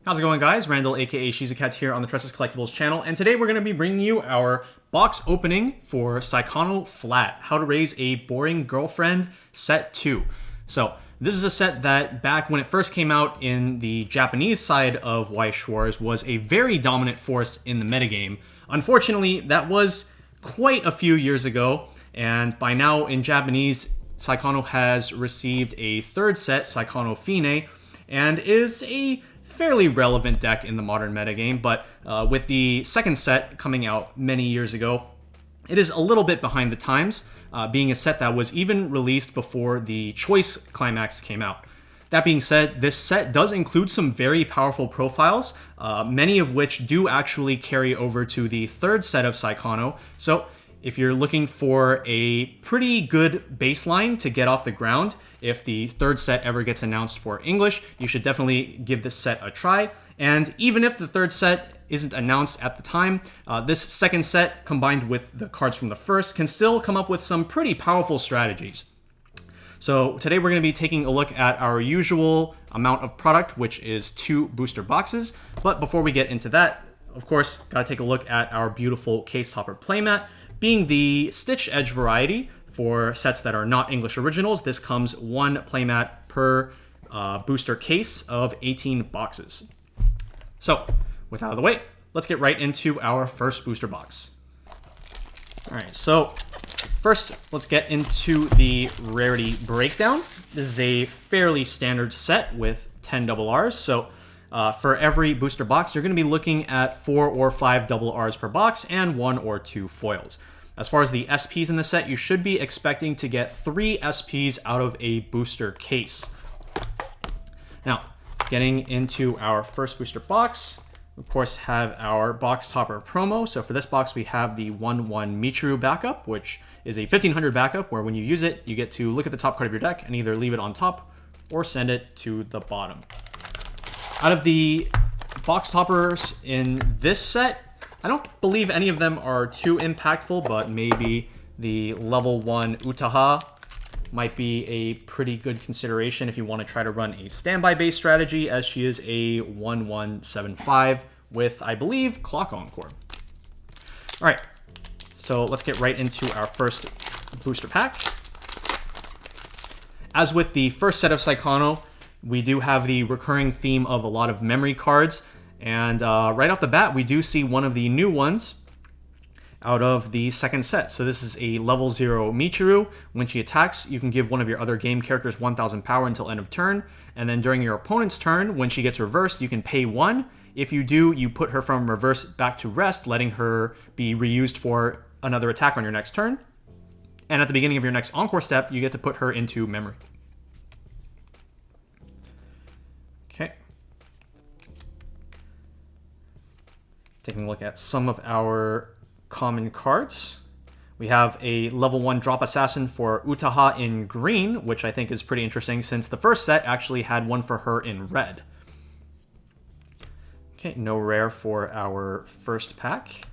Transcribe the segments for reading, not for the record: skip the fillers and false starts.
How's it going, guys? Randall, aka Shizukat here on the Tressa's Collectibles channel, and today we're going to be bringing you our box opening for Saekano Flat, How to Raise a Boring Girlfriend Set 2. So, this is a set that back when it first came out in the Japanese side of Weiss Schwarz was a very dominant force in the metagame. Unfortunately, that was quite a few years ago, and by now in Japanese, Saekano has received a third set, Saekano Fine, and is a fairly relevant deck in the modern metagame, but with the second set coming out many years ago, it is a little bit behind the times, being a set that was even released before the Choice Climax came out. That being said, this set does include some very powerful profiles, many of which do actually carry over to the third set of Saekano, so if you're looking for a pretty good baseline to get off the ground, if the third set ever gets announced for English, you should definitely give this set a try. And even if the third set isn't announced at the time, this second set combined with the cards from the first can still come up with some pretty powerful strategies. So today we're going to be taking a look at our usual amount of product, which is 2 booster boxes. But before we get into that, of course, gotta take a look at our beautiful case topper playmat. Being the Stitch Edge variety for sets that are not English originals, this comes 1 playmat per booster case of 18 boxes. So, with out of the way, let's get right into our first booster box. Alright, so first let's get into the Rarity breakdown. This is a fairly standard set with 10 double Rs, so for every booster box, you're going to be looking at 4 or 5 double Rs per box and 1 or 2 foils. As far as the SPs in the set, you should be expecting to get 3 SPs out of a booster case. Now, getting into our first booster box, of course, have our box topper promo. So for this box, we have the 1/1 Michiru backup, which is a 1500 backup, where when you use it, you get to look at the top card of your deck and either leave it on top or send it to the bottom. Out of the box toppers in this set, I don't believe any of them are too impactful, but maybe the level 1 Utaha might be a pretty good consideration if you want to try to run a standby-based strategy, as she is a 1/1/7/5 with, I believe, Clock Encore. All right, so let's get right into our first booster pack. As with the first set of Saekano, we do have the recurring theme of a lot of memory cards. And right off the bat, we do see one of the new ones out of the second set. So this is a level 0 Michiru. When she attacks, you can give one of your other game characters 1000 power until end of turn. And then during your opponent's turn, when she gets reversed, you can pay 1. If you do, you put her from reverse back to rest, letting her be reused for another attack on your next turn. And at the beginning of your next Encore step, you get to put her into memory. Okay. Taking a look at some of our common cards. We have a level 1 Drop Assassin for Utaha in green, which I think is pretty interesting since the first set actually had one for her in red. Okay, no rare for our first pack.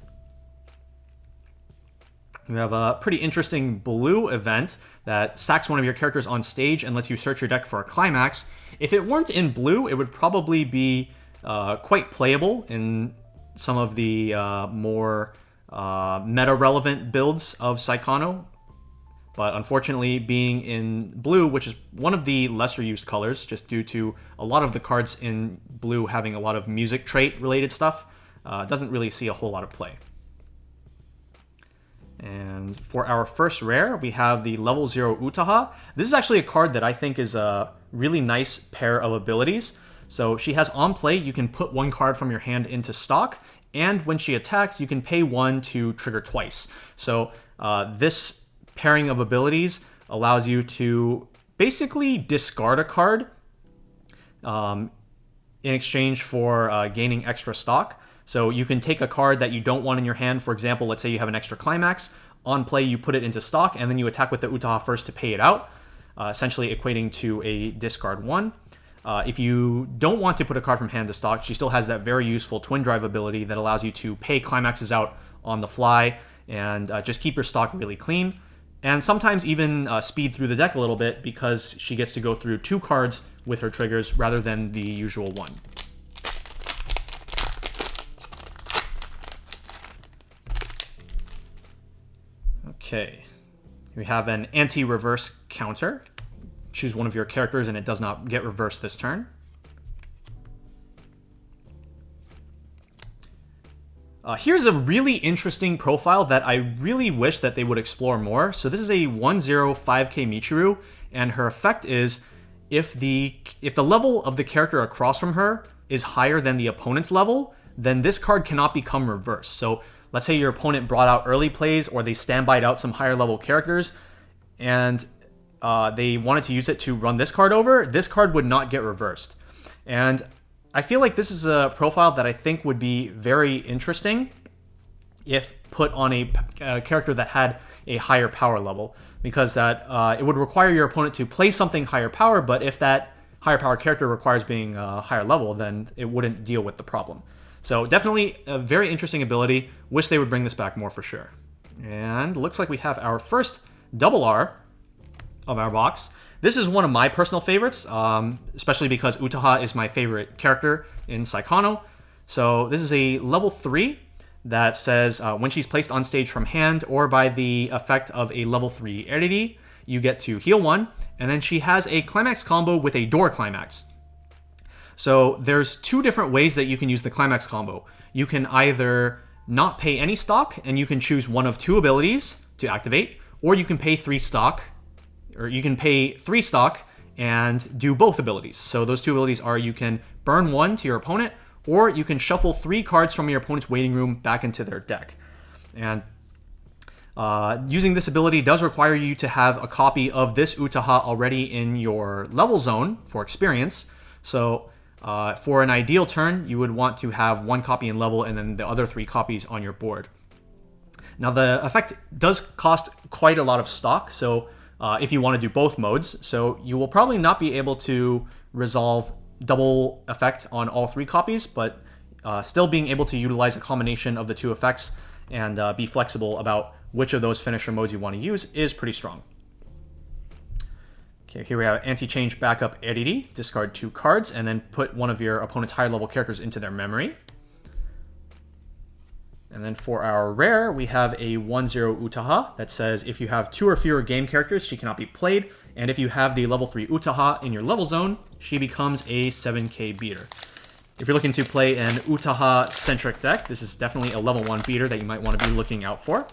We have a pretty interesting blue event that sacks one of your characters on stage and lets you search your deck for a climax. If it weren't in blue, it would probably be quite playable in some of the more meta-relevant builds of Saekano. But unfortunately, being in blue, which is one of the lesser used colors, just due to a lot of the cards in blue having a lot of music trait-related stuff, doesn't really see a whole lot of play. And for our first rare, we have the level 0 Utaha. This is actually a card that I think is a really nice pair of abilities. So she has on play, you can put 1 card from your hand into stock, and when she attacks, you can pay 1 to trigger twice. So this pairing of abilities allows you to basically discard a card in exchange for gaining extra stock. So you can take a card that you don't want in your hand. For example, let's say you have an extra climax. On play, you put it into stock, and then you attack with the Utaha first to pay it out, essentially equating to a discard 1. If you don't want to put a card from hand to stock, she still has that very useful Twin Drive ability that allows you to pay climaxes out on the fly and just keep your stock really clean. And sometimes even speed through the deck a little bit because she gets to go through 2 cards with her triggers rather than the usual 1. Okay. We have an anti-reverse counter. Choose one of your characters and it does not get reversed this turn. Here's a really interesting profile that I really wish that they would explore more. So this is a 1/0 5k Michiru, and her effect is if the level of the character across from her is higher than the opponent's level, then this card cannot become reversed. So let's say your opponent brought out early plays or they standbyed out some higher level characters and they wanted to use it to run this card over, this card would not get reversed. And I feel like this is a profile that I think would be very interesting if put on a character that had a higher power level, because that it would require your opponent to play something higher power, but if that higher power character requires being higher level, then it wouldn't deal with the problem. So definitely a very interesting ability. Wish they would bring this back more for sure. And looks like we have our first double R of our box. This is one of my personal favorites, especially because Utaha is my favorite character in Saekano. So this is a level 3 that says when she's placed on stage from hand or by the effect of a level 3 Eriri, you get to heal 1, and then she has a climax combo with a door climax. So there's 2 different ways that you can use the climax combo. You can either not pay any stock and you can choose one of 2 abilities to activate, or you can pay 3 stock, or you can pay 3 stock and do both abilities. So those 2 abilities are you can burn 1 to your opponent, or you can shuffle 3 cards from your opponent's waiting room back into their deck. And using this ability does require you to have a copy of this Utaha already in your level zone for experience. So for an ideal turn, you would want to have 1 copy in level and then the other 3 copies on your board. Now the effect does cost quite a lot of stock, so if you want to do both modes, so you will probably not be able to resolve double effect on all 3 copies, but still being able to utilize a combination of the 2 effects and be flexible about which of those finisher modes you want to use is pretty strong. Okay, here we have anti-change backup Eriri. Discard 2 cards and then put one of your opponent's higher level characters into their memory. And then for our rare, we have a 1/0 Utaha that says if you have 2 or fewer game characters, she cannot be played. And if you have the level 3 Utaha in your level zone, she becomes a 7k beater. If you're looking to play an Utaha-centric deck, this is definitely a level 1 beater that you might want to be looking out for.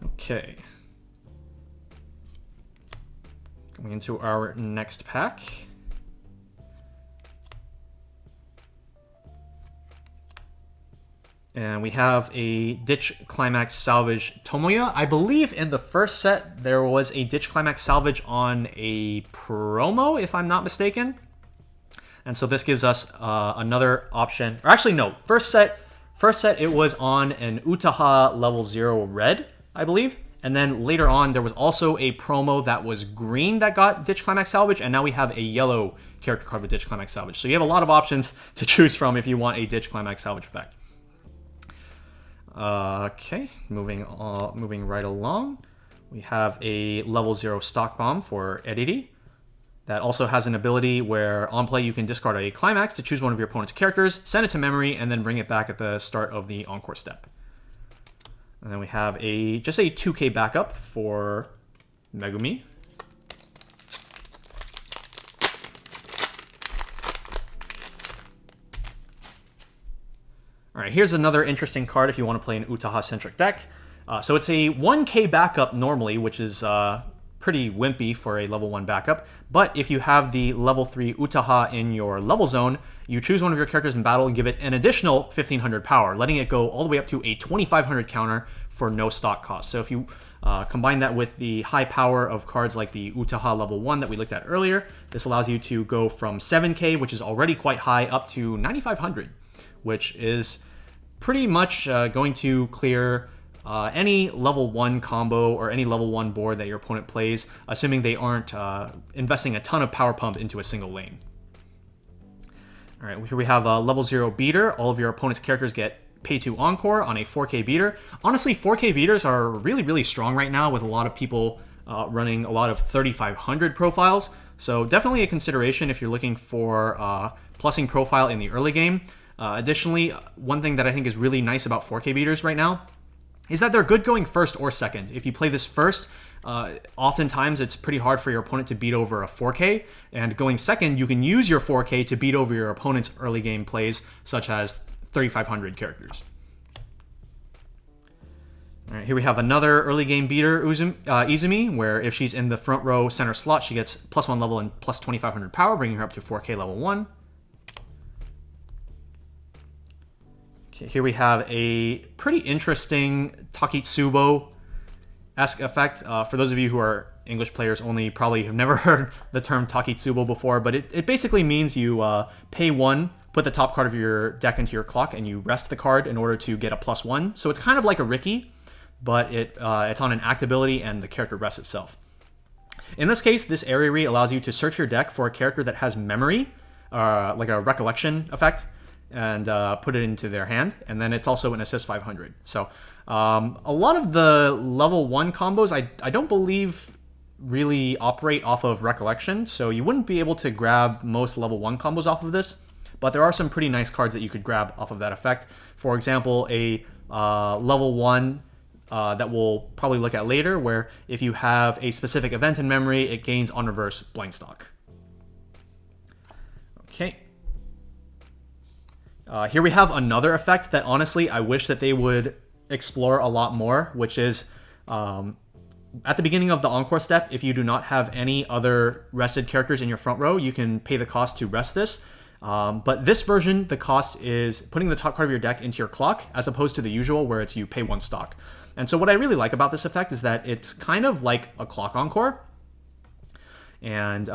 Okay. Going into our next pack. And we have a Ditch Climax Salvage Tomoya. I believe in the first set there was a Ditch Climax Salvage on a promo, if I'm not mistaken. And so this gives us another option. Or actually, no. First set it was on an Utaha level 0 red, I believe. And then later on there was also a promo that was green that got Ditch Climax Salvage. And now we have a yellow character card with Ditch Climax Salvage. So you have a lot of options to choose from if you want a Ditch Climax Salvage effect. Okay, moving right along. We have a level 0 stock bomb for Eriri. That also has an ability where on play you can discard a climax to choose one of your opponent's characters, send it to memory, and then bring it back at the start of the encore step. And then we have just a 2k backup for Megumi. All right, here's another interesting card if you want to play an Utaha-centric deck. So it's a 1k backup normally, which is pretty wimpy for a level 1 backup. But if you have the level 3 Utaha in your level zone, you choose one of your characters in battle and give it an additional 1500 power, letting it go all the way up to a 2500 counter for no stock cost. So if you combine that with the high power of cards like the Utaha level 1 that we looked at earlier, this allows you to go from 7k, which is already quite high, up to 9500, which is pretty much going to clear any level 1 combo or any level 1 board that your opponent plays, assuming they aren't investing a ton of power pump into a single lane. All right, here we have a level 0 beater. All of your opponent's characters get pay 2 encore on a 4k beater. Honestly, 4k beaters are really, really strong right now with a lot of people running a lot of 3500 profiles. So definitely a consideration if you're looking for plussing profile in the early game. Additionally, one thing that I think is really nice about 4K beaters right now is that they're good going first or second. If you play this first, oftentimes it's pretty hard for your opponent to beat over a 4K, and going second, you can use your 4K to beat over your opponent's early game plays, such as 3,500 characters. All right, here we have another early game beater, Izumi, where if she's in the front row center slot, she gets +1 level and plus 2,500 power, bringing her up to 4K level 1. Okay, here we have a pretty interesting Takitsubo-esque effect. For those of you who are English players only, probably have never heard the term Takitsubo before, but it basically means you pay 1, put the top card of your deck into your clock, and you rest the card in order to get a +1. So it's kind of like a Riki, but it's on an act ability and the character rests itself. In this case, this Eriri allows you to search your deck for a character that has memory, like a recollection effect, and put it into their hand, and then it's also an assist 500. So a lot of the level 1 combos I don't believe really operate off of recollection, so you wouldn't be able to grab most level 1 combos off of this, but there are some pretty nice cards that you could grab off of that effect. For example, a level 1 that we'll probably look at later, where if you have a specific event in memory, it gains on reverse blind stock. Okay. Here we have another effect that honestly I wish that they would explore a lot more, which is at the beginning of the encore step, if you do not have any other rested characters in your front row, you can pay the cost to rest this. But this version, the cost is putting the top card of your deck into your clock, as opposed to the usual where it's you pay 1 stock. And so what I really like about this effect is that it's kind of like a clock encore. And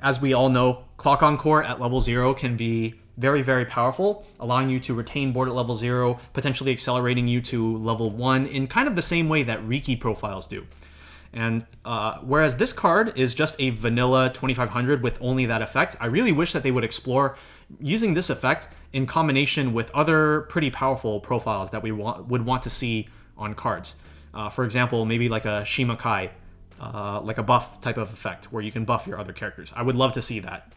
as we all know, clock encore at level 0 can be very, very powerful, allowing you to retain board at level 0, potentially accelerating you to level 1 in kind of the same way that Riki profiles do. And whereas this card is just a vanilla 2500 with only that effect, I really wish that they would explore using this effect in combination with other pretty powerful profiles that we would want to see on cards. For example, maybe like a Shimakai, like a buff type of effect where you can buff your other characters. I would love to see that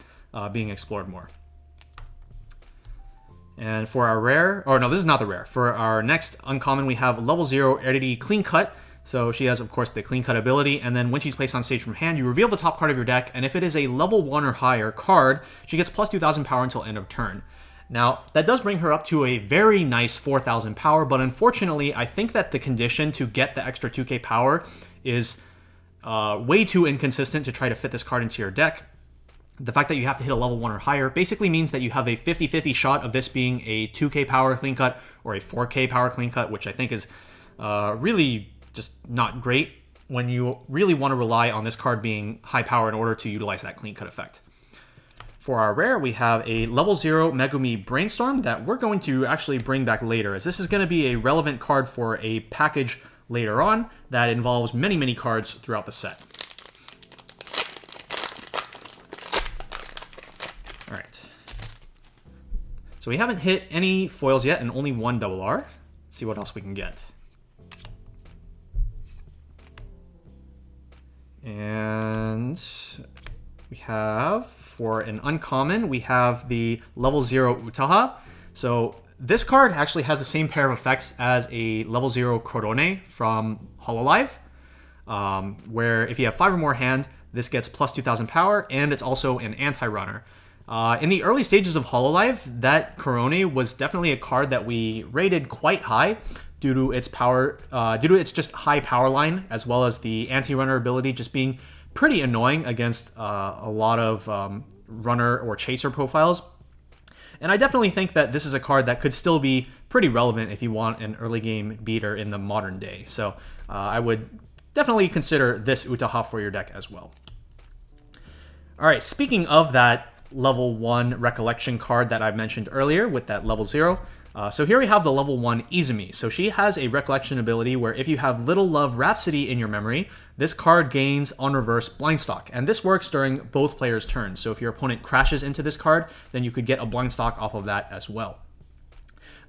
being explored more. And for our rare, or no, this is not the rare. For our next uncommon, we have level 0 Rarity Clean Cut. So she has, of course, the Clean Cut ability, and then when she's placed on stage from hand, you reveal the top card of your deck, and if it is a level 1 or higher card, she gets plus 2,000 power until end of turn. Now, that does bring her up to a very nice 4,000 power, but unfortunately, I think that the condition to get the extra 2k power is way too inconsistent to try to fit this card into your deck. The fact that you have to hit a level 1 or higher basically means that you have a 50-50 shot of this being a 2k power clean cut or a 4k power clean cut, which I think is really just not great when you really want to rely on this card being high power in order to utilize that clean cut effect. For our rare, we have a level 0 Megumi Brainstorm that we're going to actually bring back later, as this is going to be a relevant card for a package later on that involves many, many cards throughout the set. All right. So we haven't hit any foils yet and only one double R. Let's see what else we can get. And we have, for an uncommon, we have the level 0 Utaha. So this card actually has the same pair of effects as a level 0 Korone from Hololive, where if you have 5 or more hand, this gets plus 2,000 power, and it's also an anti-runner. In the early stages of Hololive, that Korone was definitely a card that we rated quite high due to its power, due to its just high power line, as well as the anti-runner ability just being pretty annoying against a lot of runner or chaser profiles. And I definitely think that this is a card that could still be pretty relevant if you want an early game beater in the modern day. So I would definitely consider this Utaha for your deck as well. All right, speaking of that level 1 recollection card that I mentioned earlier with that level 0, so here we have the level 1 Izumi. So she has a recollection ability where if you have Little Love Rhapsody in your memory, this card gains on reverse blind stock. And this works during both players' turns. So if your opponent crashes into this card, then you could get a blind stock off of that as well.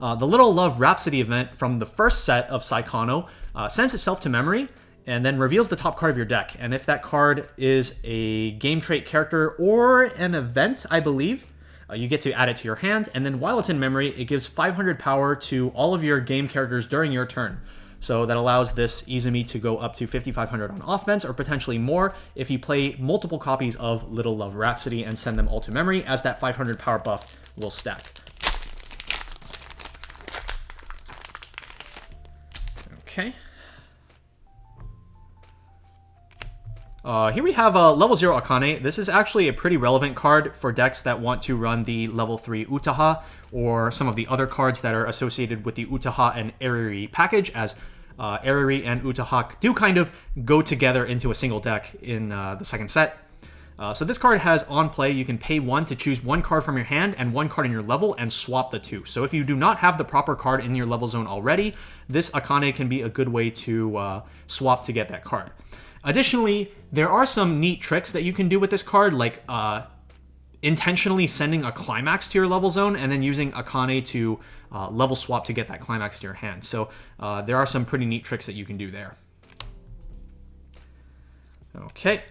The Little Love Rhapsody event from the first set of Saekano sends itself to memory and then reveals the top card of your deck. And if that card is a game trait character or an event, I believe, You get to add it to your hand, and then while it's in memory, it gives 500 power to all of your game characters during your turn. So that allows this Izumi to go up to 5,500 on offense, or potentially more if you play multiple copies of Little Love Rhapsody and send them all to memory, as that 500 power buff will stack. Okay. Here we have level 0 Akane. This is actually a pretty relevant card for decks that want to run the level 3 Utaha, or some of the other cards that are associated with the Utaha and Eriri package, as Eriri and Utaha do kind of go together into a single deck in the second set. So this card has on play, you can pay 1 to choose 1 card from your hand and 1 card in your level and swap the 2. So if you do not have the proper card in your level zone already, this Akane can be a good way to swap to get that card. Additionally, there are some neat tricks that you can do with this card, like intentionally sending a climax to your level zone and then using Akane to level swap to get that climax to your hand. So there are some pretty neat tricks that you can do there. Okay.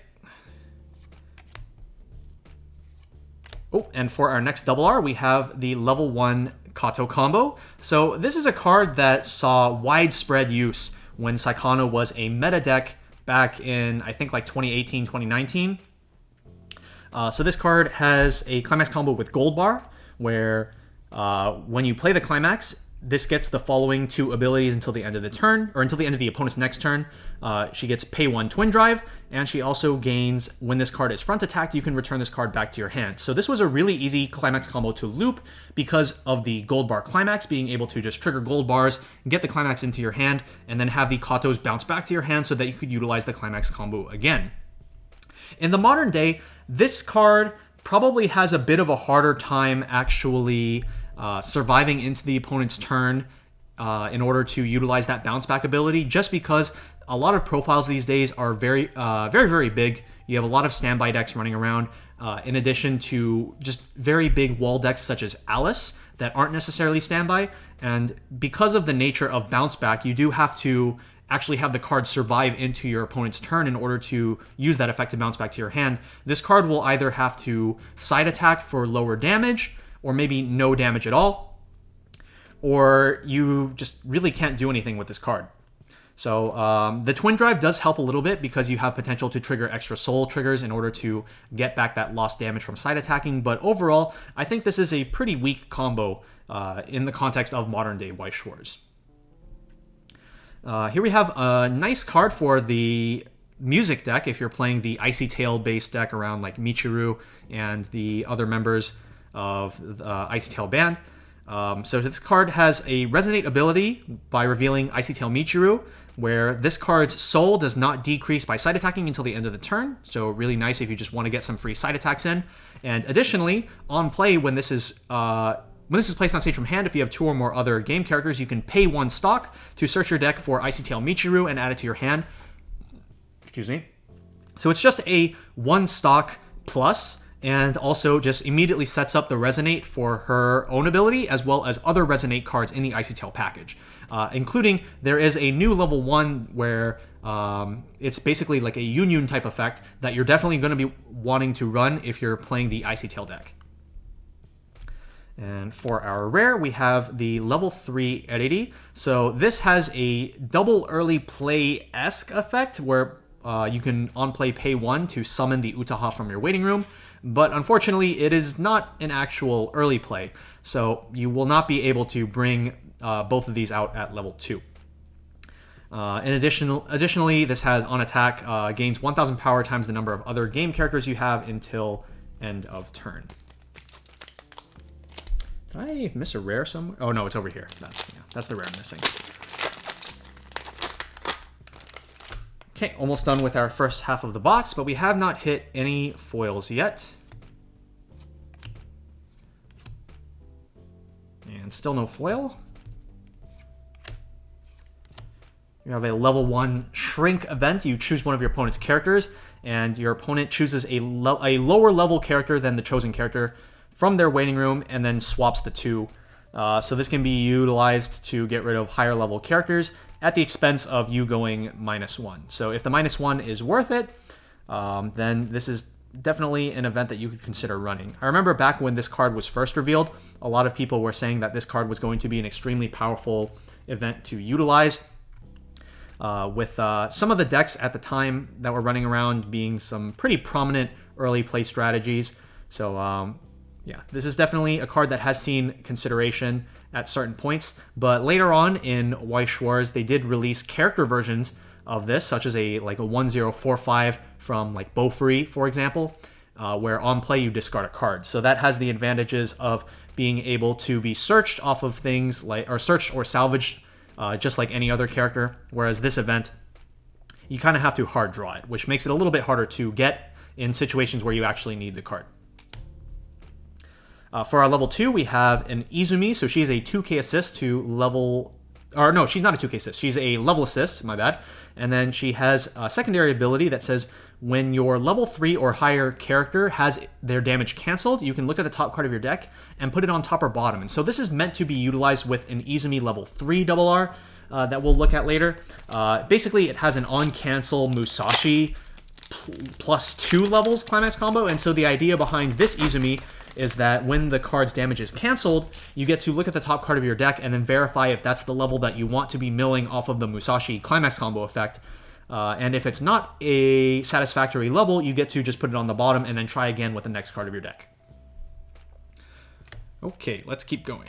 Oh, and for our next double R, we have the level 1 Kato combo. So this is a card that saw widespread use when Saekano was a meta deck back in, I think, like 2018, 2019. So this card has a climax combo with Gold Bar, where when you play the climax, this gets the following 2 abilities until the end of the turn, or until the end of the opponent's next turn. She gets pay 1 Twin Drive, and she also gains, when this card is front attacked, you can return this card back to your hand. So this was a really easy climax combo to loop because of the Gold Bar climax, being able to just trigger Gold Bars, get the climax into your hand, and then have the Katos bounce back to your hand so that you could utilize the climax combo again. In the modern day, this card probably has a bit of a harder time actually surviving into the opponent's turn in order to utilize that bounce back ability, just because a lot of profiles these days are very, very big. You have a lot of standby decks running around, in addition to just very big wall decks such as Alice that aren't necessarily standby. And because of the nature of bounce back, you do have to actually have the card survive into your opponent's turn in order to use that effective bounce back to your hand. This card will either have to side attack for lower damage, or maybe no damage at all, or you just really can't do anything with this card. So the Twin Drive does help a little bit because you have potential to trigger extra soul triggers in order to get back that lost damage from side attacking, but overall, I think this is a pretty weak combo in the context of modern day Weiss Schwarz. Here we have a nice card for the music deck if you're playing the Icy Tail based deck around like Michiru and the other members of the Icy Tail band. So this card has a Resonate ability by revealing Icy Tail Michiru, where this card's soul does not decrease by side attacking until the end of the turn. So really nice if you just want to get some free side attacks in. And additionally, on play, when this is placed on stage from hand, if you have 2 or more other game characters, you can pay 1 stock to search your deck for Icy Tail Michiru and add it to your hand. Excuse me. So it's just a 1 stock plus, and also just immediately sets up the Resonate for her own ability, as well as other Resonate cards in the Icy Tail package. Including, there is a new level 1 where it's basically like a Union type effect that you're definitely going to be wanting to run if you're playing the Icy Tail deck. And for our rare, we have the level 3 Rarity. So this has a double early play-esque effect where you can on play pay 1 to summon the Utaha from your waiting room. But unfortunately, it is not an actual early play, so you will not be able to bring both of these out at level 2. Additionally, this has on attack, gains 1,000 power times the number of other game characters you have until end of turn. Did I miss a rare somewhere? Oh no, it's over here. That's the rare I'm missing. Okay, almost done with our first half of the box, but we have not hit any foils yet. And still no foil. You have a level 1 shrink event. You choose one of your opponent's characters, and your opponent chooses a lower level character than the chosen character from their waiting room, and then swaps the 2. So this can be utilized to get rid of higher level characters at the expense of you going -1. So if the -1 is worth it, then this is definitely an event that you could consider running. I remember back when this card was first revealed, a lot of people were saying that this card was going to be an extremely powerful event to utilize. With some of the decks at the time that were running around being some pretty prominent early play strategies. So yeah, this is definitely a card that has seen consideration at certain points. But later on in Weiss Schwarz, they did release character versions of this, such as a 1045 from like Bofree, for example, where on play you discard a card. So that has the advantages of being able to be searched off of things like, or searched or salvaged just like any other character, whereas this event, you kind of have to hard draw it, which makes it a little bit harder to get in situations where you actually need the card. For our level 2, we have an Izumi, so she's a 2k assist to level... Or no, she's not a 2k assist, she's a level assist, my bad. And then she has a secondary ability that says, when your level 3 or higher character has their damage canceled, you can look at the top card of your deck and put it on top or bottom. And so this is meant to be utilized with an Izumi level 3 RR that we'll look at later. Basically, it has an on-cancel Musashi plus 2 levels climax combo. And so the idea behind this Izumi is that when the card's damage is canceled, you get to look at the top card of your deck and then verify if that's the level that you want to be milling off of the Musashi climax combo effect. And if it's not a satisfactory level, you get to just put it on the bottom and then try again with the next card of your deck. Okay, let's keep going.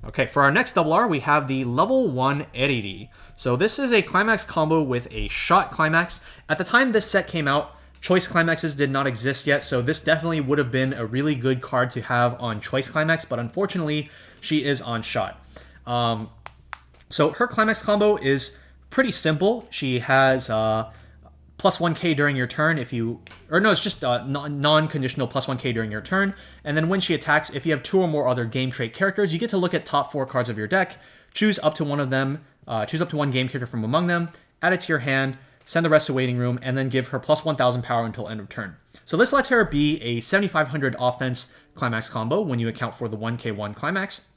Okay, for our next double R, we have the level 1 Eriri. So this is a climax combo with a shot climax. At the time this set came out, choice climaxes did not exist yet, so this definitely would have been a really good card to have on choice climax, but unfortunately, she is on shot. So her climax combo is pretty simple. She has plus 1k during your turn if you... Or no, it's just non-conditional plus 1k during your turn. And then when she attacks, if you have 2 or more other game trait characters, you get to look at top 4 cards of your deck, choose up to one of them, choose up to one game character from among them, add it to your hand, send the rest to waiting room, and then give her plus 1000 power until end of turn. So this lets her be a 7500 offense climax combo when you account for the 1k1 climax,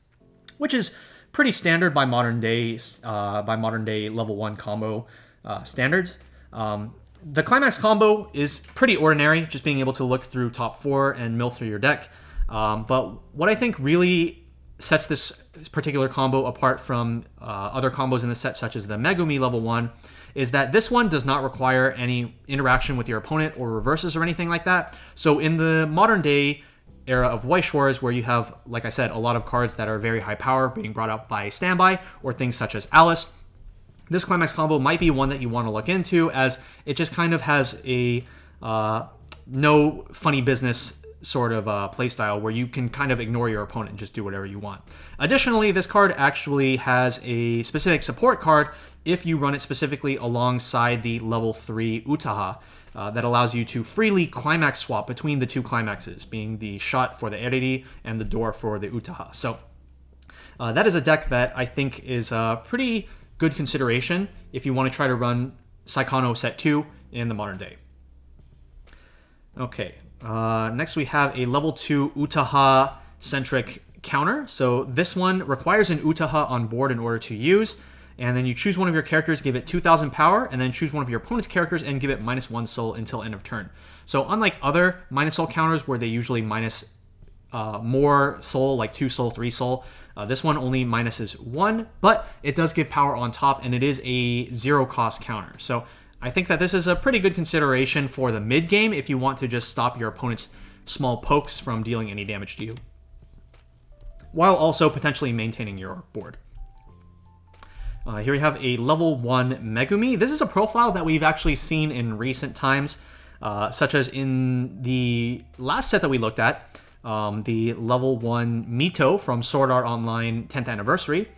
which is pretty standard by modern day level 1 combo standards. The climax combo is pretty ordinary, just being able to look through top 4 and mill through your deck. But what I think really sets this particular combo apart from other combos in the set, such as the Megumi level 1, is that this one does not require any interaction with your opponent or reverses or anything like that. So in the modern day era of Weiss Schwarz, where you have, like I said, a lot of cards that are very high power being brought up by standby, or things such as Alice, this climax combo might be one that you want to look into, as it just kind of has a no funny business sort of playstyle where you can kind of ignore your opponent and just do whatever you want. Additionally, this card actually has a specific support card if you run it specifically alongside the level 3 Utaha. That allows you to freely climax swap between the 2 climaxes, being the shot for the Eriri and the door for the Utaha. So that is a deck that I think is a pretty good consideration if you want to try to run Saekano set 2 in the modern day. Okay, next we have a level 2 Utaha-centric counter. So this one requires an Utaha on board in order to use. And then you choose one of your characters, give it 2000 power, and then choose one of your opponent's characters and give it -1 soul until end of turn. So unlike other minus soul counters where they usually minus more soul, like 2 soul, 3 soul, this one only minuses 1, but it does give power on top, and it is a 0 cost counter. So I think that this is a pretty good consideration for the mid game if you want to just stop your opponent's small pokes from dealing any damage to you, while also potentially maintaining your board. Here we have a level 1 Megumi. This is a profile that we've actually seen in recent times, such as in the last set that we looked at, the level 1 Mito from Sword Art Online 10th Anniversary.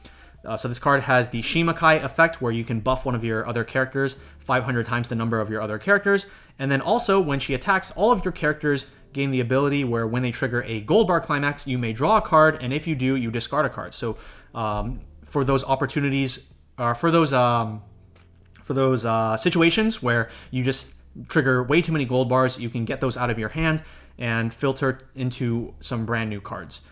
So this card has the Shimakai effect, where you can buff one of your other characters 500 times the number of your other characters. And then also, when she attacks, all of your characters gain the ability where when they trigger a gold bar climax, you may draw a card, and if you do, you discard a card. So for those opportunities, for those situations where you just trigger way too many gold bars, you can get those out of your hand and filter into some brand new cards.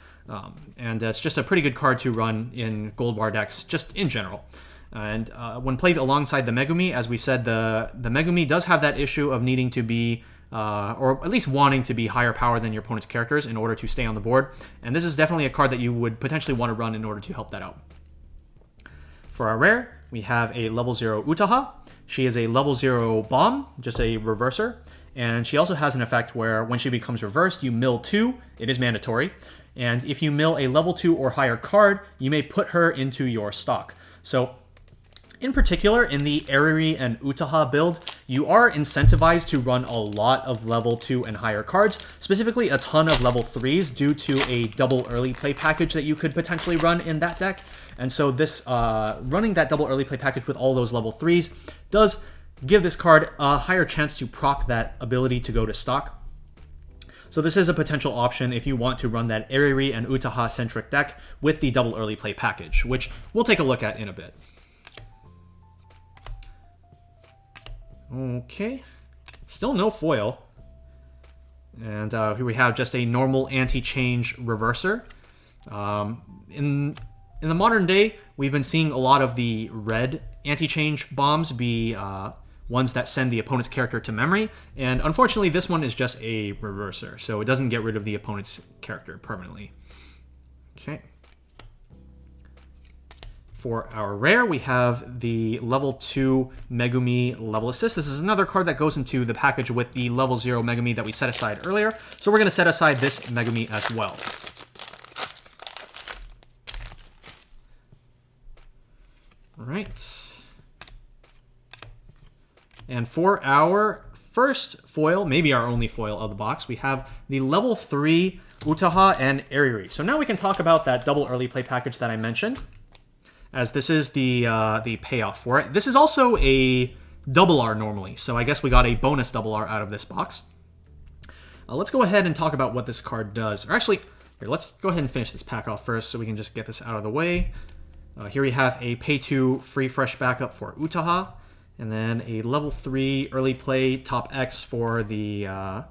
And it's just a pretty good card to run in gold bar decks, just in general. And when played alongside the Megumi, as we said, the Megumi does have that issue of needing to be, or at least wanting to be higher power than your opponent's characters in order to stay on the board. And this is definitely a card that you would potentially want to run in order to help that out. For our rare, we have a level 0 Utaha. She is a level 0 bomb, just a reverser. And she also has an effect where when she becomes reversed, you mill 2. It is mandatory. And if you mill a level 2 or higher card, you may put her into your stock. So in particular, in the Eriri and Utaha build, you are incentivized to run a lot of level 2 and higher cards, specifically a ton of level 3s due to a double early play package that you could potentially run in that deck. And so this running that double early play package with all those level 3s does give this card a higher chance to proc that ability to go to stock. So this is a potential option if you want to run that Eriri and Utaha centric deck with the double early play package, which we'll take a look at in a bit. Okay, still no foil. And here we have just a normal anti-change reverser. In the modern day, we've been seeing a lot of the red anti-change bombs be ones that send the opponent's character to memory. And unfortunately, this one is just a reverser, so it doesn't get rid of the opponent's character permanently. Okay. For our rare, we have the level 2 Megumi Level Assist. This is another card that goes into the package with the level 0 Megumi that we set aside earlier. So we're going to set aside this Megumi as well. All right. And for our first foil, maybe our only foil of the box, we have the level 3 Utaha and Eriri. So now we can talk about that double early play package that I mentioned, as this is the payoff for it. This is also a double R normally, so I guess we got a bonus double R out of this box. Let's go ahead and talk about what this card does. Or actually, here, let's go ahead and finish this pack off first so we can just get this out of the way. Here we have a pay 2 free fresh backup for Utaha, and then a level 3 early play top X for the... well,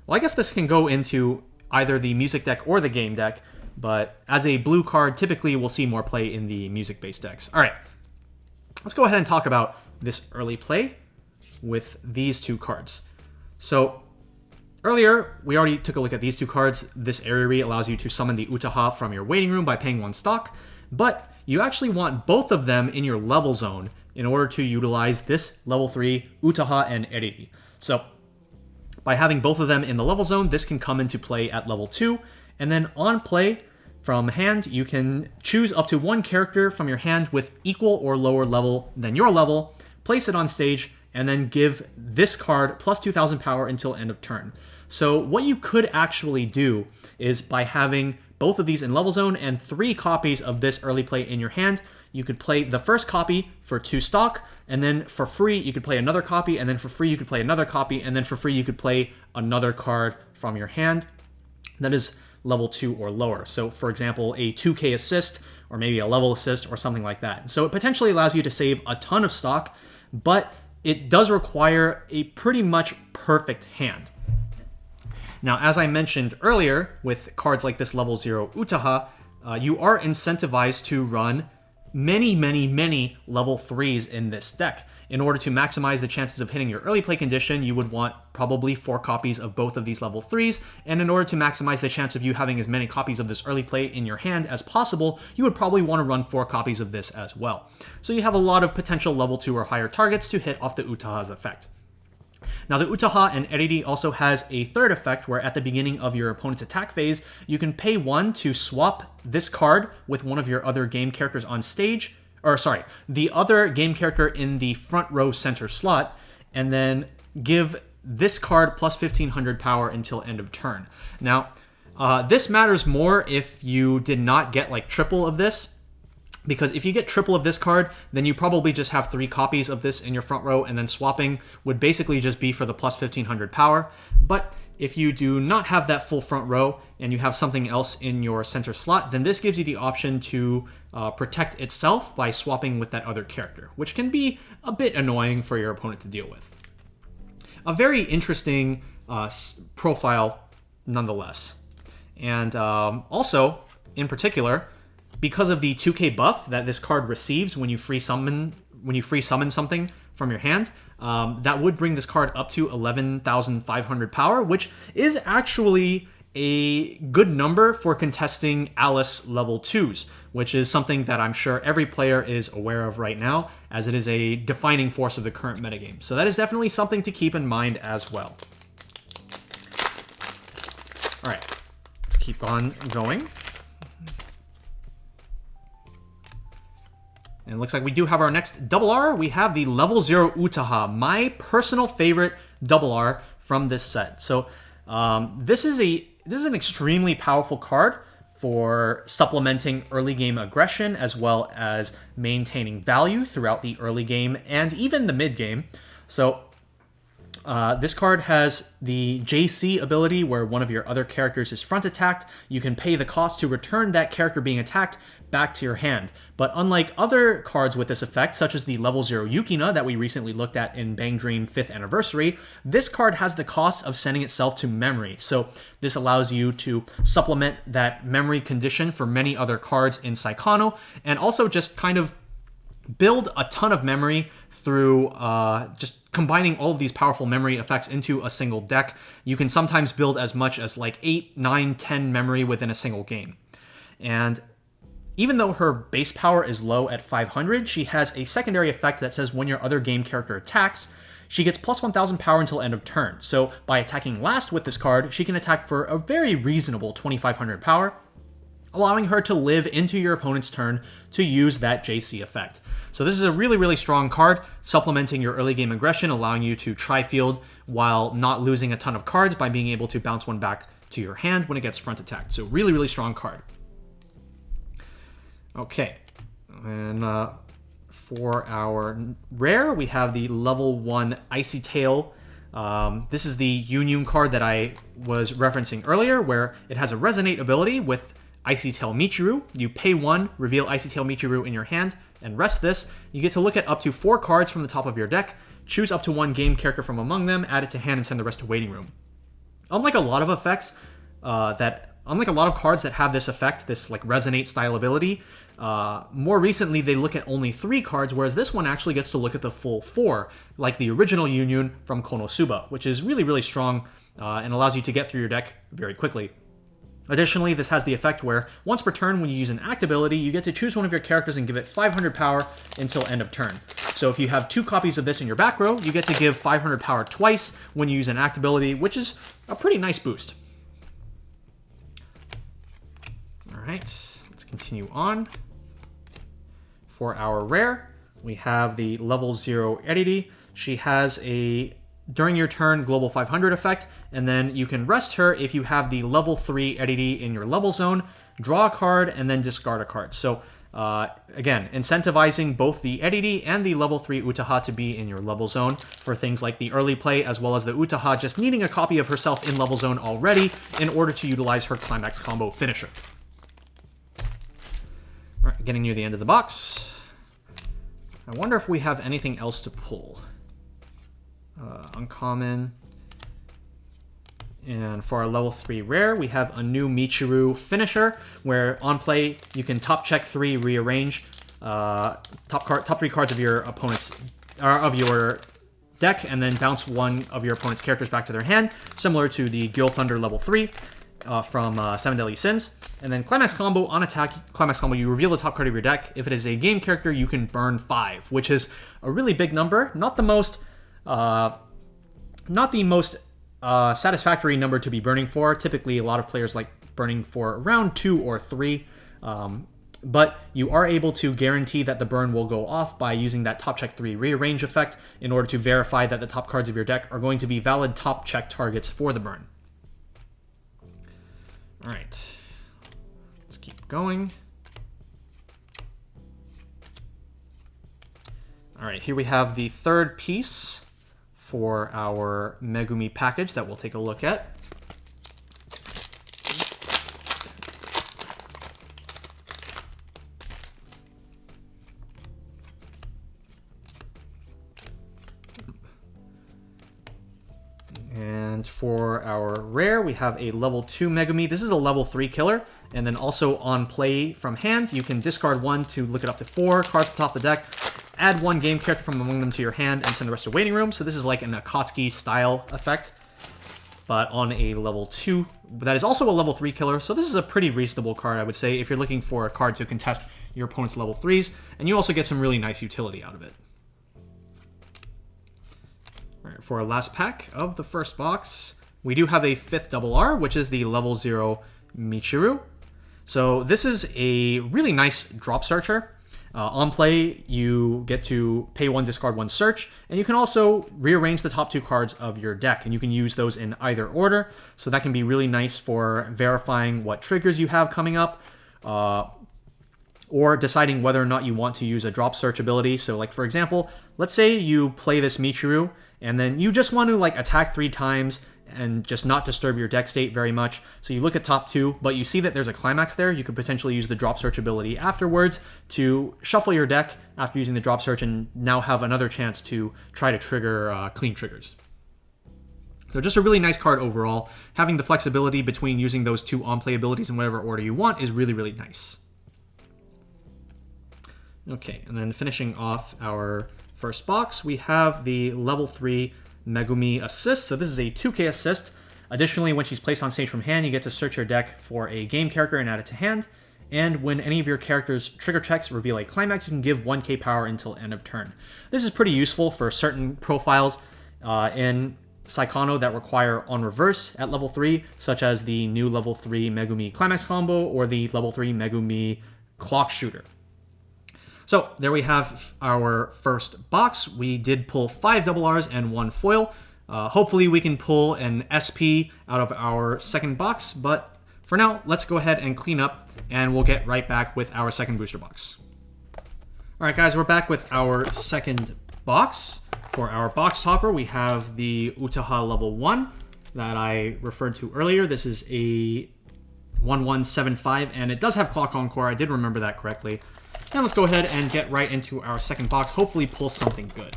I guess this can go into either the music deck or the game deck, but as a blue card, typically we'll see more play in the music-based decks. All right, let's go ahead and talk about this early play with these two cards. So earlier, we already took a look at these two cards. This Eriri allows you to summon the Utaha from your waiting room by paying 1 stock, but you actually want both of them in your level zone in order to utilize this level 3 Utaha and Eriri. So by having both of them in the level zone, this can come into play at level 2, and then on play, from hand, you can choose up to 1 character from your hand with equal or lower level than your level, place it on stage, and then give this card plus 2,000 power until end of turn. So what you could actually do is by having both of these in level zone and 3 copies of this early play in your hand, you could play the first copy for 2 stock, and then for free you could play another copy, and then for free you could play another copy, and then for free you could play another card from your hand that is level 2 or lower. So for example, a 2k assist, or maybe a level assist, or something like that. So it potentially allows you to save a ton of stock, but it does require a pretty much perfect hand. Now, as I mentioned earlier, with cards like this level 0 Utaha, you are incentivized to run many level 3s in this deck. In order to maximize the chances of hitting your early play condition, you would want probably 4 copies of both of these level 3s, and in order to maximize the chance of you having as many copies of this early play in your hand as possible, you would probably want to run 4 copies of this as well. So you have a lot of potential level 2 or higher targets to hit off the Utaha's effect. Now, the Utaha and Rarity also has a third effect where at the beginning of your opponent's attack phase, you can pay 1 to swap this card with one of your other game characters on stage, or sorry, the other game character in the front row center slot, and then give this card plus 1,500 power until end of turn. Now, this matters more if you did not get like triple of this, because if you get triple of this card, then you probably just have 3 copies of this in your front row, and then swapping would basically just be for the plus 1,500 power. But if you do not have that full front row and you have something else in your center slot, then this gives you the option to protect itself by swapping with that other character, which can be a bit annoying for your opponent to deal with. A very interesting profile nonetheless. And also, in particular, because of the 2k buff that this card receives when you free summon something from your hand, that would bring this card up to 11,500 power, which is actually a good number for contesting Alice level 2s, which is something that I'm sure every player is aware of right now, as it is a defining force of the current metagame. So that is definitely something to keep in mind as well. All right, let's keep on going. And it looks like we do have our next double R. We have the level 0 Utaha, my personal favorite double R from this set. So this is an extremely powerful card for supplementing early game aggression as well as maintaining value throughout the early game and even the mid game. So this card has the JC ability where one of your other characters is front attacked. You can pay the cost to return that character being attacked back to your hand. But unlike other cards with this effect, such as the level 0 Yukina that we recently looked at in Bang Dream 5th Anniversary, this card has the cost of sending itself to memory. So this allows you to supplement that memory condition for many other cards in Saekano, and also just kind of build a ton of memory through just combining all of these powerful memory effects into a single deck. You can sometimes build as much as like 8, 9, 10 memory within a single game. And even though her base power is low at 500, she has a secondary effect that says when your other game character attacks, she gets plus 1,000 power until end of turn. So by attacking last with this card, she can attack for a very reasonable 2,500 power, allowing her to live into your opponent's turn to use that JC effect. So this is a really, really strong card, supplementing your early game aggression, allowing you to tri-field while not losing a ton of cards by being able to bounce one back to your hand when it gets front attacked. So really, really strong card. Okay, and for our rare, we have the level 1 Icy Tail. This is the Union card that I was referencing earlier, where it has a Resonate ability with Icy Tail Michiru. You pay 1, reveal Icy Tail Michiru in your hand, and rest this. You get to look at up to 4 cards from the top of your deck, choose up to 1 game character from among them, add it to hand, and send the rest to waiting room. Unlike a lot of effects Unlike a lot of cards that have this effect, this like Resonate style ability, more recently they look at only 3 cards, whereas this one actually gets to look at the full 4, like the original Union from Konosuba, which is really, really strong and allows you to get through your deck very quickly. Additionally, this has the effect where once per turn when you use an act ability, you get to choose one of your characters and give it 500 power until end of turn. So if you have 2 copies of this in your back row, you get to give 500 power twice when you use an act ability, which is a pretty nice boost. Alright, let's continue on. For our rare, we have the level 0 Eriri. She has a during your turn global 500 effect, and then you can rest her if you have the level 3 Eriri in your level zone, draw a card, and then discard a card. So again, incentivizing both the Eriri and the level 3 Utaha to be in your level zone for things like the early play, as well as the Utaha just needing a copy of herself in level zone already in order to utilize her climax combo finisher. All right, getting near the end of the box. I wonder if we have anything else to pull. Uncommon. And for our level 3 rare, we have a new Michiru finisher, where on play you can top check 3, rearrange top 3 cards of your opponent's of your deck, and then bounce one of your opponent's characters back to their hand, similar to the Gil Thunder level 3 from 7 Deadly Sins. And then Climax Combo, on attack, Climax Combo, you reveal the top card of your deck. If it is a game character, you can burn 5, which is a really big number. Not the most satisfactory number to be burning for. Typically, a lot of players like burning for around 2 or 3. But you are able to guarantee that the burn will go off by using that top check 3 rearrange effect in order to verify that the top cards of your deck are going to be valid top check targets for the burn. All right. Let's keep going. All right, here we have the third piece for our Megumi package that we'll take a look at. And And for our rare, we have a level 2 Megumi. This is a level 3 killer. And then also on play from hand, you can discard 1 to look it up to 4 cards at the top of the deck. Add 1 game character from among them to your hand and send the rest to waiting room. So this is like an Akatsuki style effect, but on a level 2. That is also a level 3 killer. So this is a pretty reasonable card, I would say, if you're looking for a card to contest your opponent's level 3s. And you also get some really nice utility out of it. All right, for our last pack of the first box, we do have a 5th double R, which is the level 0 Michiru. So this is a really nice drop searcher. On play, you get to pay 1, discard 1, search, and you can also rearrange the top 2 cards of your deck, and you can use those in either order. So that can be really nice for verifying what triggers you have coming up, or deciding whether or not you want to use a drop search ability. So like, for example, let's say you play this Michiru, and then you just want to like attack 3 times and just not disturb your deck state very much. So you look at top 2, but you see that there's a climax there. You could potentially use the drop search ability afterwards to shuffle your deck after using the drop search and now have another chance to try to trigger clean triggers. So just a really nice card overall. Having the flexibility between using those 2 on-play abilities in whatever order you want is really, really nice. Okay, and then finishing off our first box, we have the level 3 Megumi Assist. So this is a 2k assist. Additionally, when she's placed on stage from hand, you get to search your deck for a game character and add it to hand. And when any of your character's trigger checks reveal a climax, you can give 1k power until end of turn. This is pretty useful for certain profiles in Saekano that require on reverse at level 3, such as the new level 3 Megumi Climax combo or the level 3 Megumi Clock Shooter. So there we have our first box. We did pull 5 double Rs and 1 foil. Hopefully we can pull an SP out of our second box, but for now, let's go ahead and clean up, and we'll get right back with our second booster box. All right, guys, we're back with our second box. For our box topper, we have the Utaha level 1 that I referred to earlier. This is a 1175, and it does have Clock Encore. I did remember that correctly. And let's go ahead and get right into our second box. Hopefully pull something good.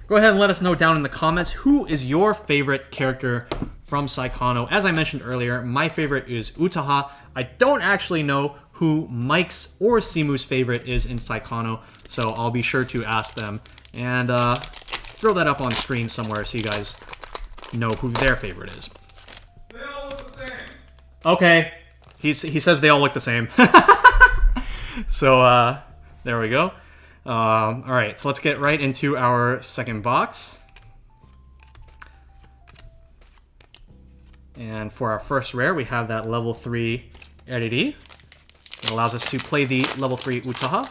Go ahead and let us know down in the comments who is your favorite character from Saekano. As I mentioned earlier, my favorite is Utaha. I don't actually know who Mike's or Simu's favorite is in Saekano, so I'll be sure to ask them and throw that up on screen somewhere so you guys know who their favorite is. They all look the same. Okay, he says they all look the same. So, there we go. All right, so let's get right into our second box. And for our first rare, we have that level 3 Eriri. It allows us to play the level 3 Utaha.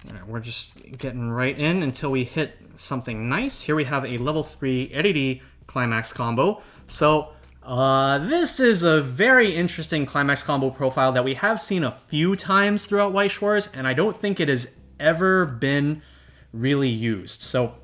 All right, we're just getting right in until we hit something nice. Here we have a level 3 Eriri Climax combo. So this is a very interesting Climax combo profile that we have seen a few times throughout Weiss Schwarz, and I don't think it has ever been really used. So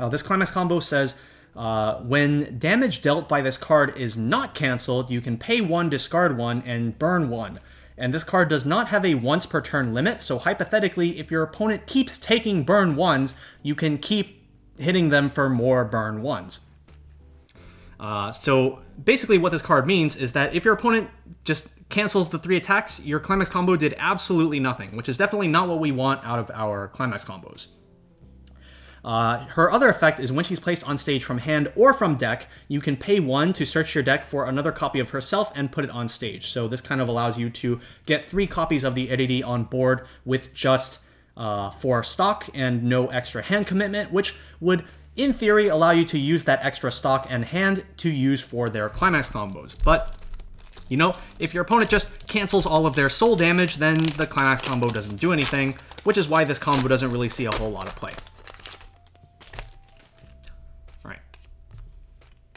this Climax combo says, when damage dealt by this card is not canceled, you can pay 1, discard 1, and burn 1. And this card does not have a once per turn limit, so hypothetically, if your opponent keeps taking burn 1s, you can keep hitting them for more burn 1s. So basically what this card means is that if your opponent just cancels the 3 attacks, your Climax combo did absolutely nothing, which is definitely not what we want out of our Climax combos. Her other effect is when she's placed on stage from hand or from deck, you can pay 1 to search your deck for another copy of herself and put it on stage. So this kind of allows you to get 3 copies of the Eriri on board with just 4 stock and no extra hand commitment, which would in theory allow you to use that extra stock and hand to use for their Climax combos. But, you know, if your opponent just cancels all of their soul damage, then the Climax combo doesn't do anything, which is why this combo doesn't really see a whole lot of play. All right,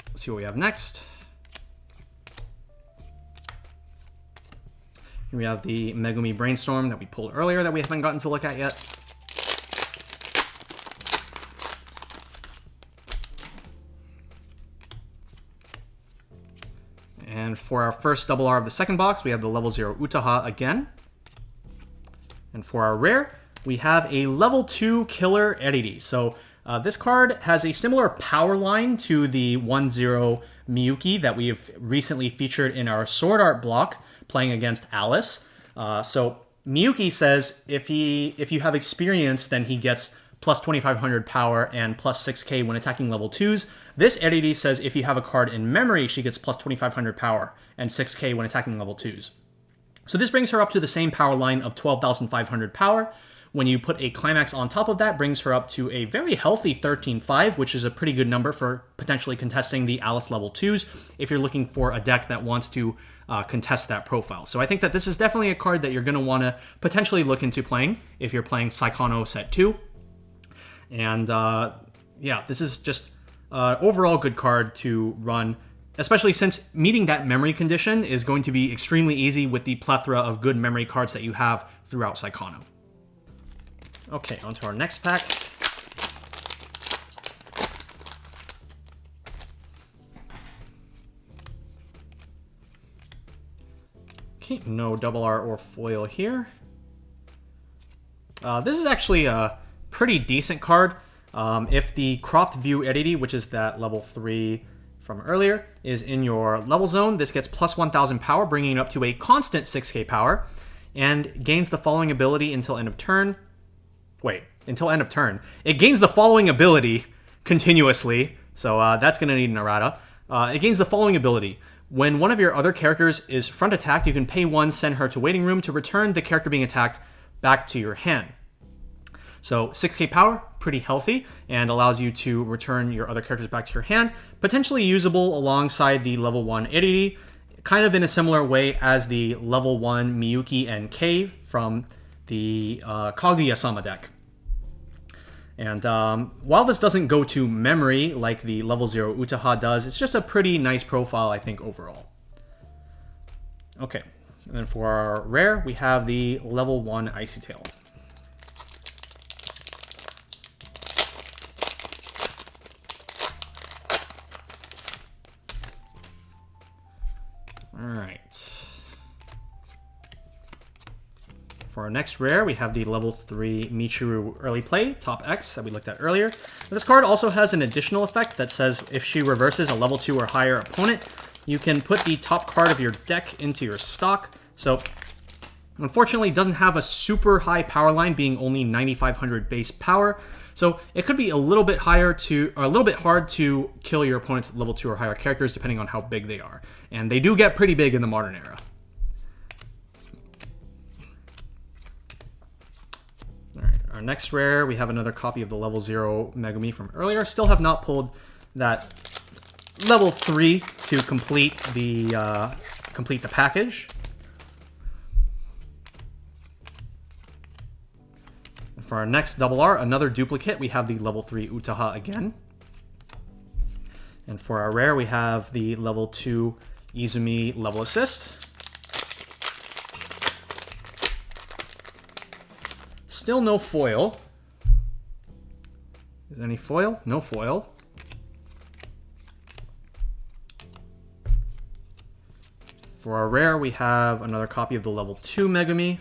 let's see what we have next. Here we have the Megumi Brainstorm that we pulled earlier that we haven't gotten to look at yet. And for our first double R of the second box, we have the level 0 Utaha again. And for our rare, we have a level 2 killer Eriri. So this card has a similar power line to the 1-0 Miyuki that we've recently featured in our Sword Art block playing against Alice. So Miyuki says if you have experience, then he gets plus 2500 power and plus 6k when attacking level 2s. This Eriri says if you have a card in memory, she gets plus 2500 power and 6k when attacking level 2s. So this brings her up to the same power line of 12,500 power. When you put a climax on top of that, brings her up to a very healthy 13.5, which is a pretty good number for potentially contesting the Alice level 2s if you're looking for a deck that wants to contest that profile. So I think that this is definitely a card that you're going to want to potentially look into playing if you're playing Saekano set 2. And yeah, this is just an overall good card to run, especially since meeting that memory condition is going to be extremely easy with the plethora of good memory cards that you have throughout Saekano. Okay, on to our next pack. Okay, no double R or foil here. This is actually a pretty decent card. If the cropped view Eriri, which is that level 3 from earlier, is in your level zone, this gets plus 1000 power, bringing it up to a constant 6k power, and gains the following ability until end of turn. Wait, until end of turn. It gains the following ability continuously, so that's going to need an errata. It gains the following ability. When one of your other characters is front attacked, you can pay 1, send her to waiting room to return the character being attacked back to your hand. So 6k power, pretty healthy, and allows you to return your other characters back to your hand. Potentially usable alongside the level 1 Eriri, kind of in a similar way as the level 1 Miyuki and Kei from the Kaguya-sama deck. And while this doesn't go to memory like the level 0 Utaha does, it's just a pretty nice profile, I think, overall. Okay, and then for our rare, we have the level 1 Icy Tail. Alright. For our next rare, we have the level 3 Michiru Early Play, Top X, that we looked at earlier. This card also has an additional effect that says if she reverses a level 2 or higher opponent, you can put the top card of your deck into your stock. So, unfortunately, it doesn't have a super high power line, being only 9,500 base power. So it could be a little bit hard to kill your opponent's level 2 or higher characters, depending on how big they are. And they do get pretty big in the modern era. Our next rare, we have another copy of the level 0 Megumi from earlier. Still have not pulled that level 3 to complete the package. And for our next double R, another duplicate, we have the level 3 Utaha again. And for our rare, we have the level 2 Izumi Level Assist. Still no foil. Is there any foil? No foil. For our rare, we have another copy of the level 2 Megumi.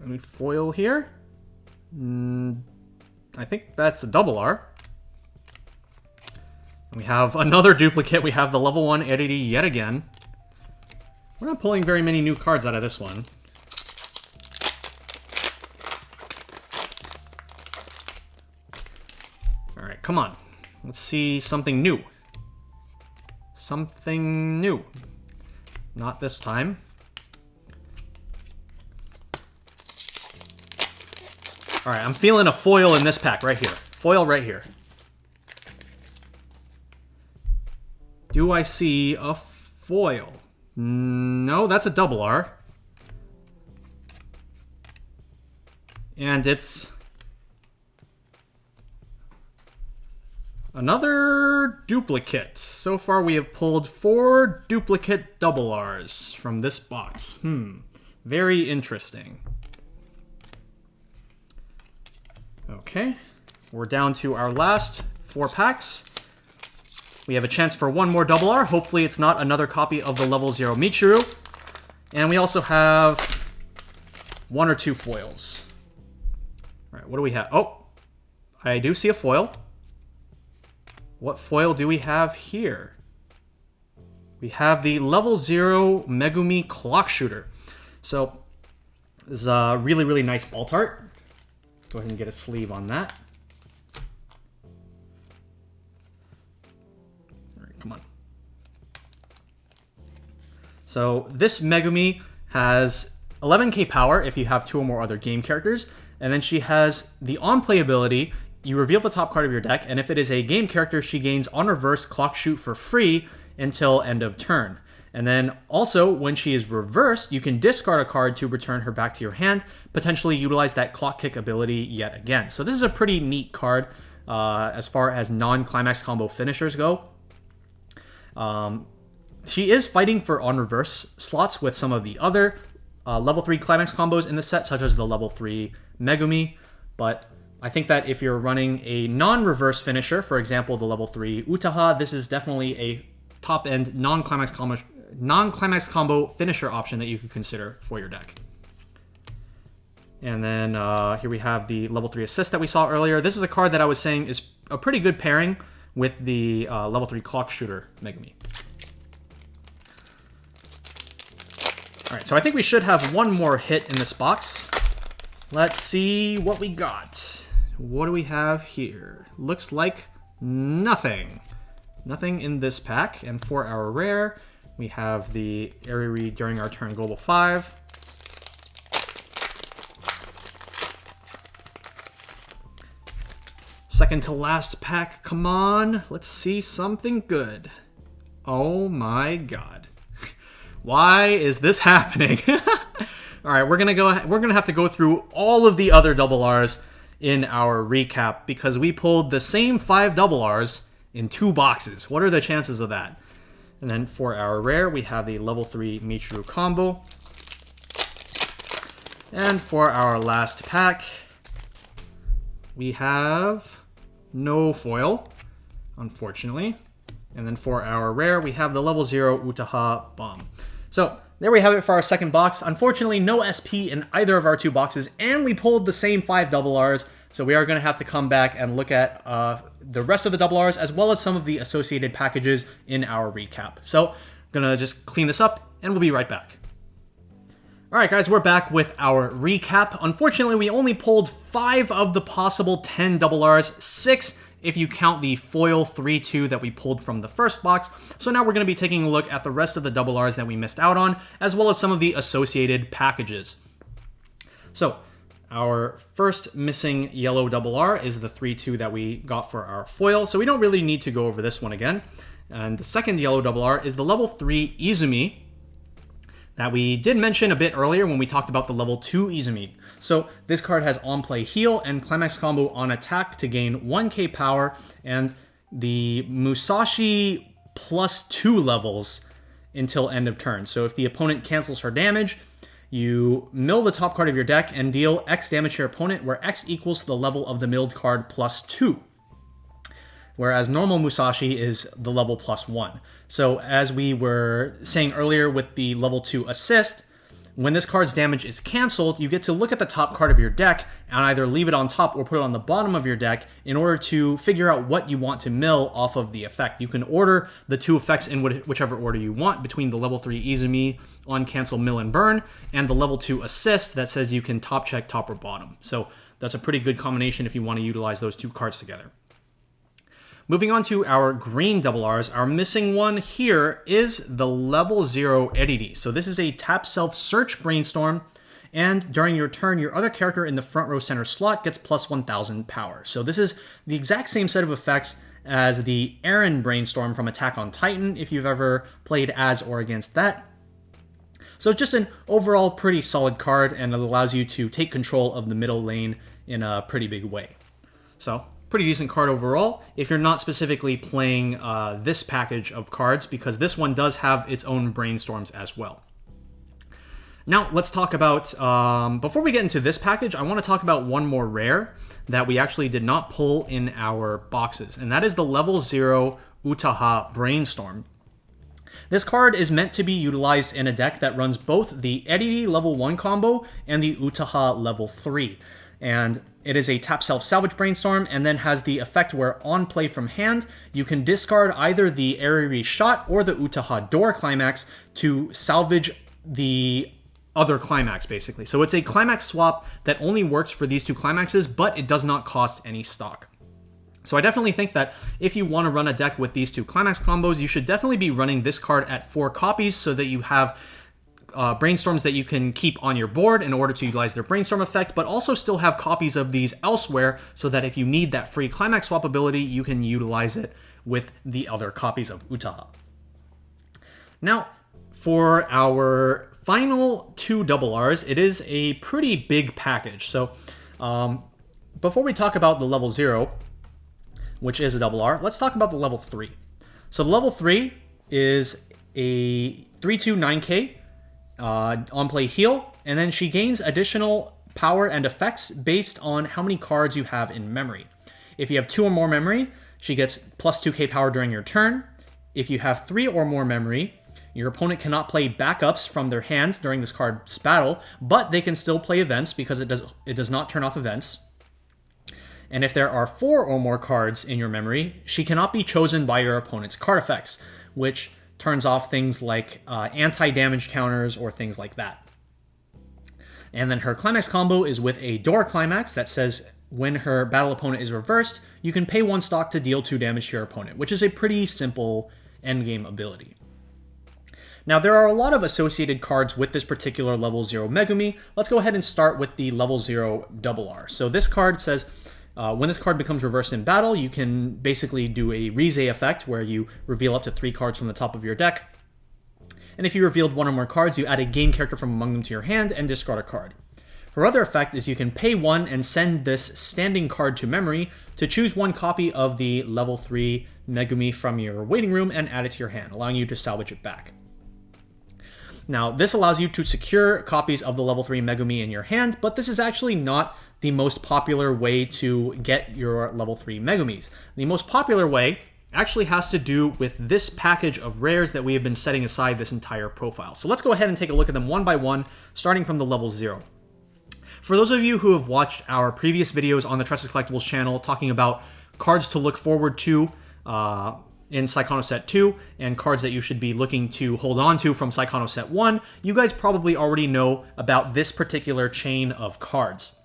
Any foil here? I think that's a double R. And we have another duplicate. We have the level 1 Eriri yet again. We're not pulling very many new cards out of this one. Alright, come on. Let's see something new. Something new. Not this time. Alright, I'm feeling a foil in this pack right here. Foil right here. Do I see a foil? No, that's a double R. And it's another duplicate. So far we have pulled 4 duplicate double Rs from this box. Very interesting. Okay, we're down to our last 4 packs. We have a chance for one more double R. Hopefully it's not another copy of the level 0 Michiru. And we also have 1 or 2 foils. All right, what do we have? Oh, I do see a foil. What foil do we have here? We have the level 0 Megumi Clock Shooter. So this is a really, really nice alt art. Go ahead and get a sleeve on that. All right, come on. So this Megumi has 11k power if you have 2 or more other game characters. And then she has the on-play ability. You reveal the top card of your deck, and if it is a game character, she gains on reverse Clock Shoot for free until end of turn. And then also, when she is reversed, you can discard a card to return her back to your hand, potentially utilize that Clock Kick ability yet again. So this is a pretty neat card as far as non-climax combo finishers go. She is fighting for on reverse slots with some of the other level 3 climax combos in the set, such as the level 3 Megumi, but I think that if you're running a non-reverse finisher, for example, the level 3 Utaha, this is definitely a top-end non-climax combo finisher option that you could consider for your deck. And then here we have the level 3 assist that we saw earlier. This is a card that I was saying is a pretty good pairing with the level 3 Clock Shooter Megumi. All right, so I think we should have one more hit in this box. Let's see what we got. What do we have here? Looks like nothing. Nothing in this pack. And for our rare, we have the Eriri During Our Turn Global 5. Second to last pack, come on. Let's see something good. Oh my god. Why is this happening? All right, we're gonna have to go through all of the other double Rs in our recap because we pulled the same 5 double Rs in 2 boxes. What are the chances of that? And then for our rare, we have the level 3 Michiru combo. And for our last pack, we have no foil, unfortunately. And then for our rare, we have the level 0 Utaha bomb. So there we have it for our second box. Unfortunately, no SP in either of our 2 boxes, and we pulled the same 5 double Rs. So we are going to have to come back and look at the rest of the double Rs as well as some of the associated packages in our recap. So I'm going to just clean this up, and we'll be right back. All right, guys, we're back with our recap. Unfortunately, we only pulled 5 of the possible 10 double Rs, 6 if you count the foil 3-2 that we pulled from the first box. So now we're going to be taking a look at the rest of the double Rs that we missed out on, as well as some of the associated packages. So our first missing yellow double R is the 3-2 that we got for our foil, so we don't really need to go over this one again. And the second yellow double R is the level 3 Izumi that we did mention a bit earlier when we talked about the level 2 Izumi. So this card has on-play heal and climax combo on attack to gain 1k power and the Musashi plus 2 levels until end of turn. So if the opponent cancels her damage, you mill the top card of your deck and deal X damage to your opponent, where X equals the level of the milled card plus 2. Whereas normal Musashi is the level plus 1. So as we were saying earlier with the level 2 assist, when this card's damage is canceled, you get to look at the top card of your deck and either leave it on top or put it on the bottom of your deck in order to figure out what you want to mill off of the effect. You can order the 2 effects in whichever order you want between the level 3 Izumi on cancel, mill, and burn, and the level 2 assist that says you can top check top or bottom. So that's a pretty good combination if you want to utilize those 2 cards together. Moving on to our green double Rs, our missing one here is the level 0 Eriri. So this is a tap self search brainstorm, and during your turn, your other character in the front row center slot gets plus 1000 power. So this is the exact same set of effects as the Aaron brainstorm from Attack on Titan, if you've ever played as or against that. So it's just an overall pretty solid card, and it allows you to take control of the middle lane in a pretty big way. So pretty decent card overall if you're not specifically playing this package of cards, because this one does have its own brainstorms as well. Now let's talk about, before we get into this package, I want to talk about one more rare that we actually did not pull in our boxes, and that is the level 0 Utaha Brainstorm. This card is meant to be utilized in a deck that runs both the Eriri level 1 combo and the Utaha level 3. And it is a tap self-salvage Brainstorm, and then has the effect where on play from hand, you can discard either the Eriri Shot or the Utaha Door Climax to salvage the other climax, basically. So it's a climax swap that only works for these two climaxes, but it does not cost any stock. So I definitely think that if you want to run a deck with these two climax combos, you should definitely be running this card at 4 copies so that you have brainstorms that you can keep on your board in order to utilize their brainstorm effect, but also still have copies of these elsewhere so that if you need that free climax swap ability, you can utilize it with the other copies of Utaha. Now, for our final 2 double Rs, it is a pretty big package. So before we talk about the level 0, which is a double R, let's talk about the level 3. So the level 3 is a 3/2 9k on play heal, and then she gains additional power and effects based on how many cards you have in memory. If you have 2 or more memory, she gets plus 2k power during your turn. If you have 3 or more memory, your opponent cannot play backups from their hand during this card's battle, but they can still play events because it does not turn off events. And if there are 4 or more cards in your memory, she cannot be chosen by your opponent's card effects, which turns off things like anti-damage counters or things like that. And then her climax combo is with a door climax that says when her battle opponent is reversed, you can pay 1 stock to deal 2 damage to your opponent, which is a pretty simple endgame ability. Now, there are a lot of associated cards with this particular level 0 Megumi. Let's go ahead and start with the level 0 double R. So this card says, when this card becomes reversed in battle, you can basically do a Rize effect where you reveal up to 3 cards from the top of your deck. And if you revealed 1 or more cards, you add a game character from among them to your hand and discard a card. Her other effect is you can pay 1 and send this standing card to memory to choose 1 copy of the level 3 Megumi from your waiting room and add it to your hand, allowing you to salvage it back. Now, this allows you to secure copies of the level 3 Megumi in your hand, but this is actually not the most popular way to get your level 3 Megumis. The most popular way actually has to do with this package of rares that we have been setting aside this entire profile. So let's go ahead and take a look at them one by one, starting from the level 0. For those of you who have watched our previous videos on the Tressa Collectibles channel talking about cards to look forward to in Saekano Set 2, and cards that you should be looking to hold on to from Saekano Set 1, you guys probably already know about this particular chain of cards.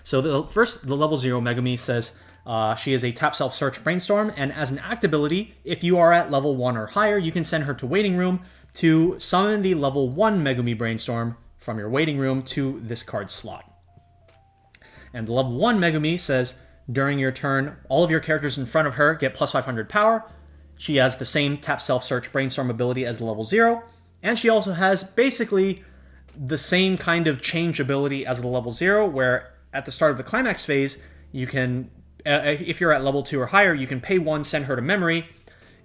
So the level 0 Megumi says she is a tap self-search brainstorm, and as an act ability, if you are at level 1 or higher, you can send her to waiting room to summon the level 1 Megumi brainstorm from your waiting room to this card slot. And the level 1 Megumi says, during your turn, all of your characters in front of her get plus 500 power. She has the same tap self-search brainstorm ability as the level 0, and she also has basically the same kind of change ability as the level 0, where at the start of the climax phase, you can, if you're at level 2 or higher, you can pay 1, send her to memory,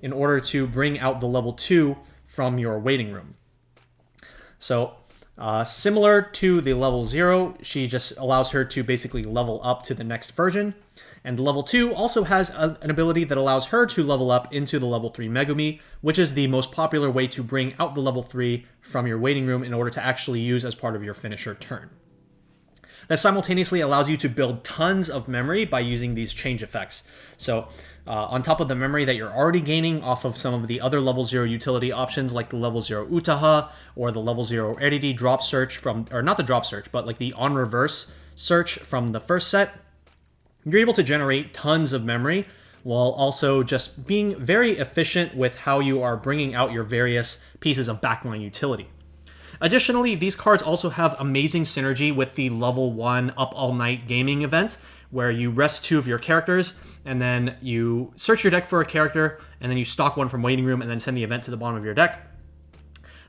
in order to bring out the level 2 from your waiting room. So, similar to the level 0, she just allows her to basically level up to the next version. And level 2 also has an ability that allows her to level up into the level 3 Megumi, which is the most popular way to bring out the level 3 from your waiting room in order to actually use as part of your finisher turn. That simultaneously allows you to build tons of memory by using these change effects. So on top of the memory that you're already gaining off of some of the other level 0 utility options like the level 0 Utaha or the level 0 Rarity drop search from, or not the drop search, but like the on reverse search from the first set, you're able to generate tons of memory while also just being very efficient with how you are bringing out your various pieces of backline utility. Additionally, these cards also have amazing synergy with the level 1 Up All Night gaming event, where you rest 2 of your characters, and then you search your deck for a character, and then you stock 1 from waiting room, and then send the event to the bottom of your deck.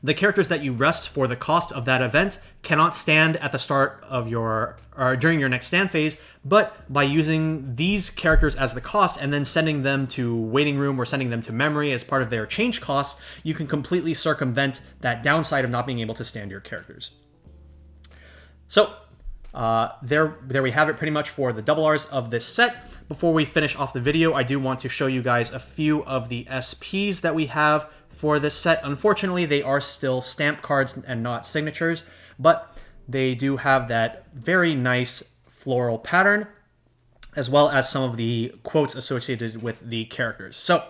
The characters that you rest for the cost of that event cannot stand at the start of your, or during your next stand phase, but by using these characters as the cost and then sending them to waiting room or sending them to memory as part of their change costs, you can completely circumvent that downside of not being able to stand your characters. So, there we have it pretty much for the double Rs of this set. Before we finish off the video, I do want to show you guys a few of the SPs that we have for this set. Unfortunately, they are still stamp cards and not signatures, but they do have that very nice floral pattern, as well as some of the quotes associated with the characters. So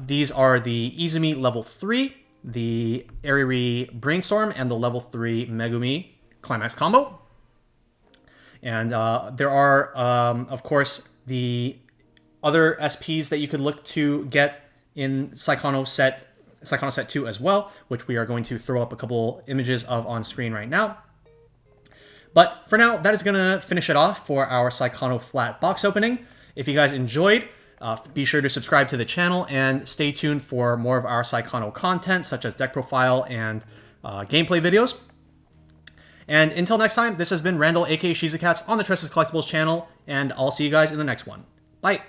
these are the Izumi level 3, the Eriri Brainstorm, and the level 3 Megumi Climax combo. And there are, of course, the other SPs that you could look to get in Saekano set 2 as well, which we are going to throw up a couple images of on screen right now. But for now, that is going to finish it off for our Saekano flat box opening. If you guys enjoyed, be sure to subscribe to the channel and stay tuned for more of our Saekano content, such as deck profile and gameplay videos. And until next time, this has been Randall, aka Shizakats, on the Tressa's Collectibles channel, and I'll see you guys in the next one. Bye!